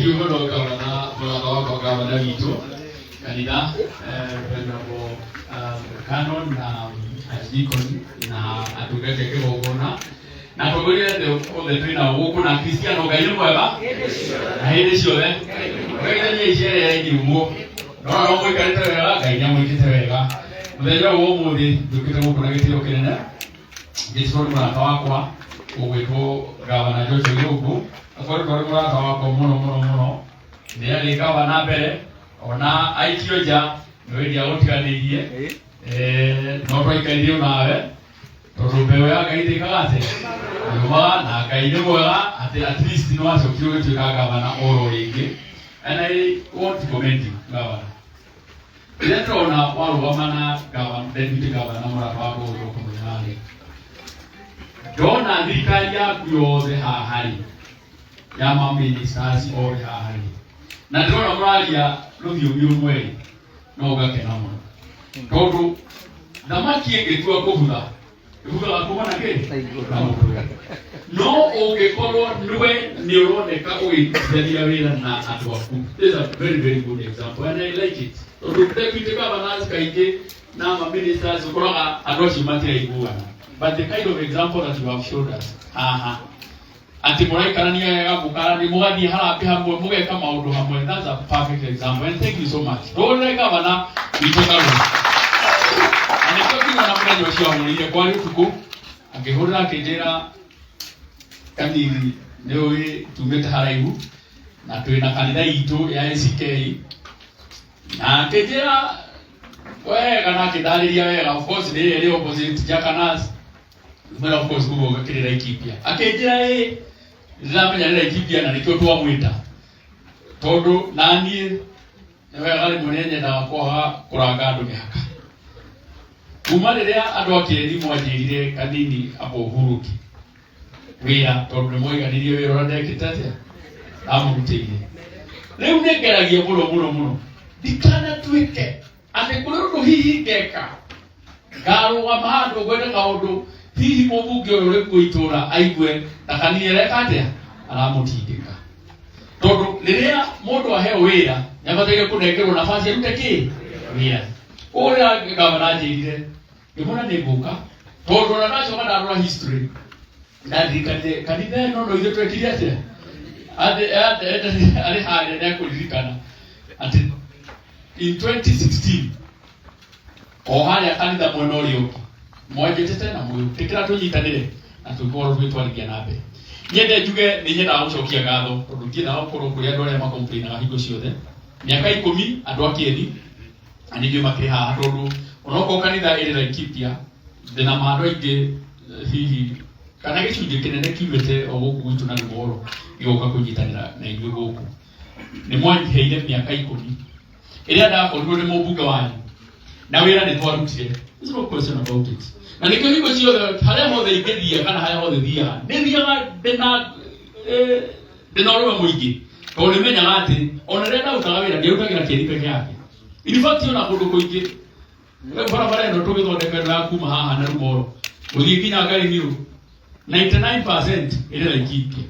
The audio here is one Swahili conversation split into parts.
you muno gavana wa gavana gitu Kanitha venerable canon na deacon na atugete kibogona na tugorire the trainer huko na Cristiano gaire mwega na hili ciothe wega ni ichere ya inyumo no mwikarite wega gaire mwikite wega muthenya wo muthi ndukite guko na gitiro kinene gisoro murata wakwa ugwitwo gavana Joshua Gĩũkũ akori murata wakwa muno ni ari gavana mbere ona aikio nja ndio gutiganirie no twaikairio nawe tondu mbeo ya gaithĩ kagate nyuma na gaithĩ mwega at least no acokire gũtuĩka gavana oro rĩngĩ and I want to comment you gavana ile tona warũgamana gavana deputy gavana murata wa Gũthũ kũmũnyarĩ ndona thirikari yaku yothe haha ya ministers othe haha na ndona mũraria rũthiomi rũmwe no gakena mũno tondu thamaki ĩngĩtua kũbutha ĩbuthaga kuma na kĩ no ũngĩkorwo nĩ ũroneka ũgĩteithania wĩra na andũ aku. This is a very good example and I like it. Tondu deputy governors kaingĩ na ministers ũkoraga andũ acio matiraiguana, but the kind of example that you have showed us ati mũraikarania wega mũkarani mũgathiĩ harambĩ hamwe mũgeka maũndũ hamwe, that's a perfect example and thank you so much. Ndũrĩ gavana witũ Karuri anĩkĩkinya na mũthenya ũcio amũrĩire kwarĩ ũtukũ akĩhũrĩra akĩnjĩra Kanini nĩ ũĩ tumĩte haraihu na twĩna kanitha itũ ya ACK na akĩnjĩra wega na akĩndarĩria wega, of course nĩ ĩrĩ opposite Jakanas but of course Google gakĩrĩra Ikipia akĩnjĩra ndĩramenya nĩ Ikipia na nĩkĩo twamwĩta tondu naniĩ nĩ wega rĩmwe nĩ nyendaga kwaga kũranga andũ mĩhaka. Kuma rĩrĩa andũ a Kĩeni mwanjĩrire Kanini abohuruki wĩra tondu nĩ mwaiganirie wĩra ũrĩa ndekĩte atĩa amũrutĩire. Rĩu nĩ ngeragia mũno ndikanatuĩke atĩ kũrĩ ũndũ hihi ngeka ngarũgama handũ ngwende kaũndũ hihi mũmbunge ũyũ ũrĩ kuo itũũra aigue ta Kanini areka atĩa aramũtindĩka. Tondu rĩrĩa mũndũ aheo wĩra nĩ abataire kũnengerwo nafasi arute kĩ wĩra. Ũrĩa gavana anjĩrire ngĩmwĩra nĩ ngũka tondu ona ndacoka ndarora history ndirikane Kanitha ĩno no ithuĩ twekire atĩa arĩ harĩa nĩ akũririkana atĩ in 2016 o harĩa Kanitha mwena ũrĩa ũngĩ mwanjĩtĩte na mwĩtĩkĩra tũnyitanĩre na tũkorwo twĩtwarithia na mbere. Nyende njuge nĩ nyendaga gũcokia ngatho tondu ndiendaga gũkorwo kũrĩ andũ arĩa makomplainaga hingo ciothe. Mĩaka 10 andũ a Kĩeni na nĩguo makĩrĩ haha tondu onokorwo Kanitha ĩrĩ Laikipia thĩna ma andũ aingĩ hihi kana gĩcunjĩ kĩnene kiumĩte o gũkũ gwitũ na Rũgoro gĩgoka kũnyitanĩra na ithuĩ gũkũ. Nĩ mwanjĩheire mĩaka 10 ĩrĩa ndakorirwo nĩ mũmbunge wanyu na wĩra nĩ twarutire. There's no question about it. Na nĩkĩo hingo ciothe harĩa hothe ingĩthia kana harĩa hothe thiaga nĩ thiaga ndĩna ũrũme mũingĩ tondũ nĩmenyaga atĩ ona rĩrĩa ndarutaga wĩra ndĩrutagĩra Kĩeni peke yake. In fact ona kũndũ kũingĩ barabara ĩno tũgĩthondeka ĩno ya kuma haha na Rũgoro gũthiĩ nginya Ngaring'iro 99% ĩrĩ Laikipia.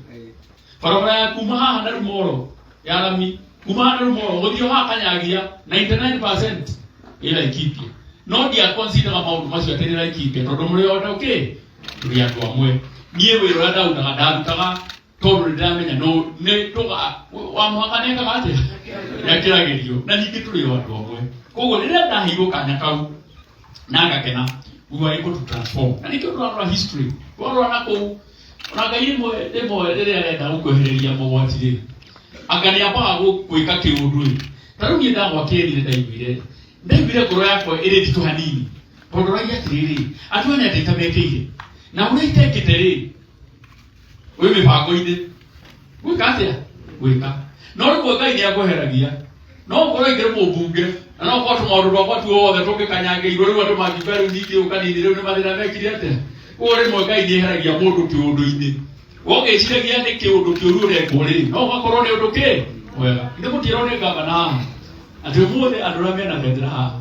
Barabara ya kuma haha na Rũgoro ya rami kuma haha na Rũgoro gũthiĩ haha Kanyagia 99% ĩrĩ Laikipia. No dia consider maũndũ macio atĩ nĩ Laikipia tondu mũrĩ othe tũrĩ andũ amwe. Niĩ wĩra ũrĩa ndarutaga tondu nĩ ndĩramenya no nĩ tũga wa mũhaka nĩekaga atĩa nĩakĩragĩrio na ningĩ tũrĩ andũ amwe. Koguo rĩrĩa ndaheirwo kanya kau na ngakena we were able to transform. Na nĩkĩo tũrarora history twarora na kũu ona Ngai rĩmwe rĩrĩa arenda gũkwehereria mogwati rĩ anga nĩ ambaga gwĩka kĩũndũ ta rĩu niĩ ndagwa Kĩeni ndaiguire ngoro yakwa ĩrĩ nditũ hanini tondu raiya atĩrĩrĩ andũ aya nĩ atamekĩire na ũrĩa itekĩte rĩ wĩ mĩbango-inĩ gwĩka atĩa gwĩka no rĩmwe Ngai nĩ akweheragia no ũkorwo ingĩrĩ mũmbunge na no ũkorwo tũmaũndũ twakwa tuothe tũngĩkanyangĩirwo rĩu andũ mangiuga rĩu ningĩ ũkanini rĩu nĩ mathĩna mekire atĩa. Ũguo rĩmwe Ngai nĩ eheragia mũndũ kĩũndũ-inĩ ũgĩciragia nĩ kĩũndũ kĩũru ũrekwo rĩ no ũgakorwo nĩ ũndũ kĩ wega. Nĩ mũtĩrwo nĩ gavana haha atĩ ũmũthĩ andũ arĩa mena bendera haha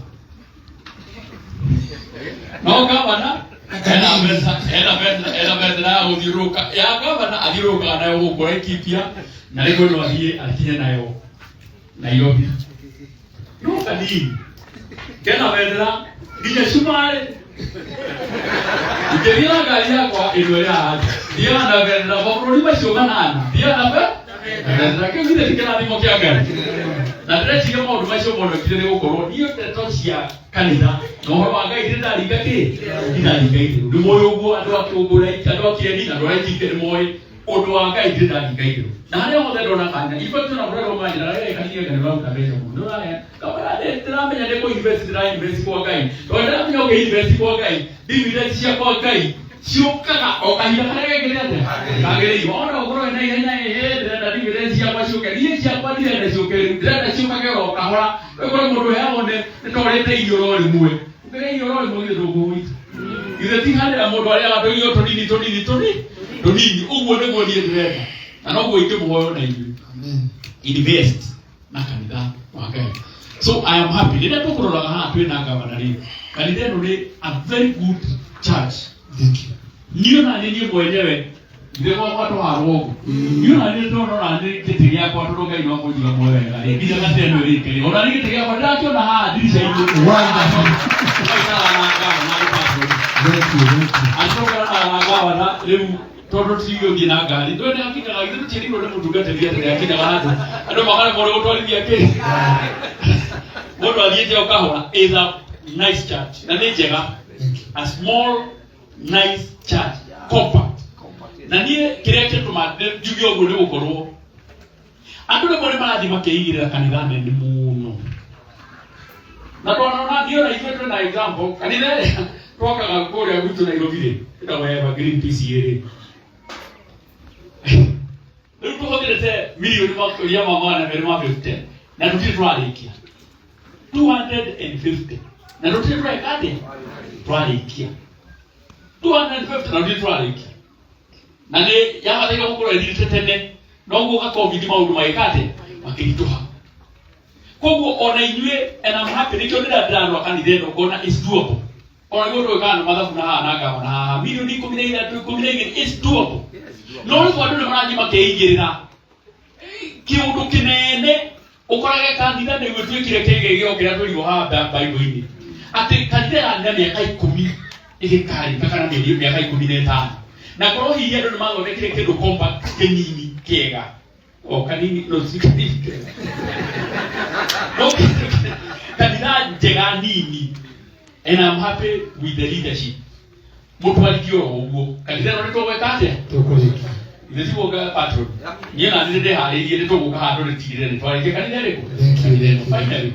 no gavana ena meza uthiruka ya gavana athiruka nayo gukura ikipia na riko no athie akinye nayo Nairobi no Kanini kena meza nginya Shumare nginya gari yakwa ino ya dia na meza bamrudi macio manana dia na meza kile kile ndimo kia gari na ndĩreciria maũndũ macio monekire nĩ gũkorwo niĩ ndeto cia kanitha na ũhoro wa Ngai ndĩraringa ndĩraringa itherũ nĩ moĩ ũguo andũ a kĩũngũra andũ a kĩeni na andũ arĩa aingĩ nĩ moĩ ũndũ wa Ngai ndĩraringa itherũ na harĩa hothe ndona kanya ibatiĩ na mũrero manjĩra rĩrĩa kanitha kanitha ruta mbeca mũno kamara ndĩramenya nĩ kũ invest kwa Ngai tondũ ndĩramenya ũkĩ-invest kwa Ngai dividend cia kwa Ngai ciũkaga o kahinda karĩa gĩkĩrĩ atĩa kagĩrĩirwo ona ũkorwo na ihenya ndĩrenda dividend ciakwa ciũke niĩ ciakwa ndirenda ciũke ndĩrenda ciũkage o kahora ũkorwo mũndũ heagwo nĩ twarĩte irio ro rĩmwe ũkĩrĩa irio ro rĩmwe githĩ ndũngĩgwĩta githĩ ti handĩra mũndũ arĩa gatũirio tũnini ũguo nĩguo niĩ ndĩrenda na noguo ingĩmũhoyo na inyuĩ invest na kanitha wa Ngai. So I am happy rĩrĩa tũkũroraga haha twĩna gavana rĩ kanitha ĩno nĩ a very good church. Thank you. Niyo na nini mwenyewe ndivyo watu harogo. Niyo na nini na nini kitigia kwa toka ino hapo jua mwewe. Bila kati ndio ile. Ona nini kitigia kwa dacho na dirisha hiyo. Atoka leo todo tiyo gina gari. Ndio ni hakika ndio chini ndio mtugate bia tena hakika watu. Ndio makale mole utwalithia ke. Mundu aliyeje ukahora is a nice church. Na ni njega. A small nice church, compact. Na niye kiria kituma jugio gure gukorwo andu ne mori marathi makeigirira kanitha nene muno na twana ndio na itwe na example kanitha twokaga kuria gutu Nairobi ita weba green peace iri ndio tuhogerete milioni ya mama na mere ma 50 na tutire twarikia 250 na tutire twarikia 250 na nditwa riki na ni yabataiga gukora edite tene no guka covid maundu maikate makirituha koguo ona inyue and I'm happy nikyo ndĩrandĩrandwa kanitha ĩno ngona is doable ona gũndũ kana mathabu na haha na ngaba na milioni 13 is doable no rĩu andũ nĩ maranyi makeigĩrĩra kĩũndũ kĩnene ũkorage kanitha nĩ gwĩtuĩkire kĩgĩgĩo kĩrĩa tũrigwo haha Bible-inĩ atĩ kanitha ya mĩaka 10 igikari kakana mĩeri mĩaka 15 na korwo hihi andũ nĩ mathondekire kĩndũ compact kĩnini kega o kanini no sikani no kanitha njega nini and I'm happy with the leadership mũtwarithio ũguo kanitha no nĩtũgwĩka atĩa tũkũrĩkia ithe tiguoga patron niĩ na ndĩrĩ harĩirie nĩtũgũka handũ rĩtigire nĩtwarĩkia kanitha rĩkũ finally